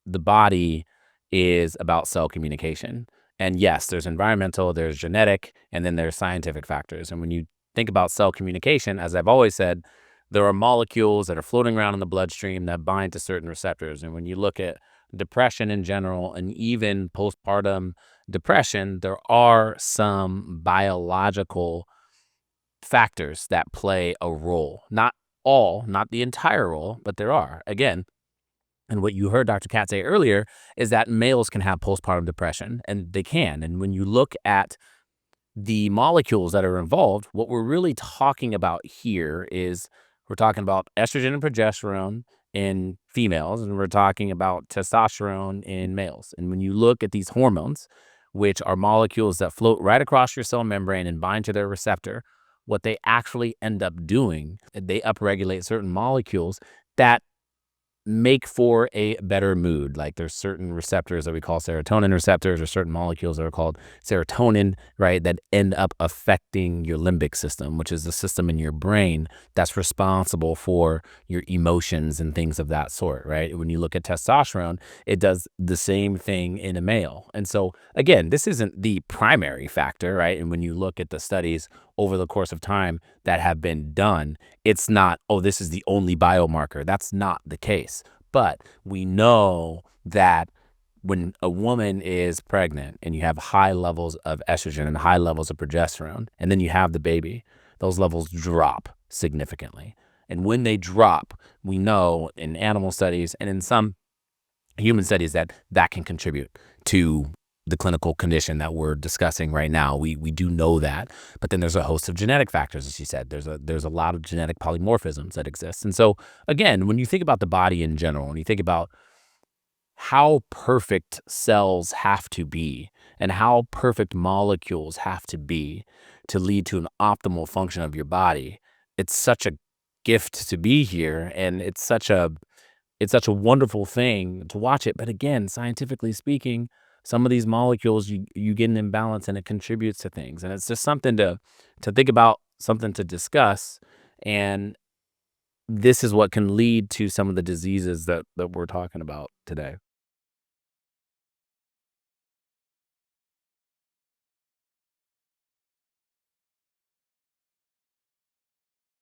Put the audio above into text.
the body is about cell communication. And yes, there's environmental, there's genetic, and then there's scientific factors. And when you think about cell communication, as I've always said, there are molecules that are floating around in the bloodstream that bind to certain receptors. And when you look at depression in general and even postpartum depression, there are some biological factors that play a role. Not all, not the entire role, but there are. Again, and what you heard Dr. Kat say earlier is that males can have postpartum depression, and they can. And when you look at the molecules that are involved, what we're really talking about here is we're talking about estrogen and progesterone in females, and we're talking about testosterone in males. And when you look at these hormones, which are molecules that float right across your cell membrane and bind to their receptor, what they actually end up doing, they upregulate certain molecules that make for a better mood. Like there's certain receptors that we call serotonin receptors, or certain molecules that are called serotonin, right, that end up affecting your limbic system, which is the system in your brain that's responsible for your emotions and things of that sort, right? When you look at testosterone, it does the same thing in a male. And so again, this isn't the primary factor, right? And when you look at the studies over the course of time that have been done, it's not, oh, this is the only biomarker. That's not the case. But we know that when a woman is pregnant and you have high levels of estrogen and high levels of progesterone, and then you have the baby, those levels drop significantly. And when they drop, we know in animal studies and in some human studies that that can contribute to the clinical condition that we're discussing right now. We do know that, but then there's a host of genetic factors, as you said. There's a lot of genetic polymorphisms that exist. And so again, when you think about the body in general, when you think about how perfect cells have to be and how perfect molecules have to be to lead to an optimal function of your body, it's such a gift to be here, and it's such a wonderful thing to watch it. But again, scientifically speaking, some of these molecules, you get an imbalance and it contributes to things. And it's just something to think about, something to discuss. And this is what can lead to some of the diseases that we're talking about today.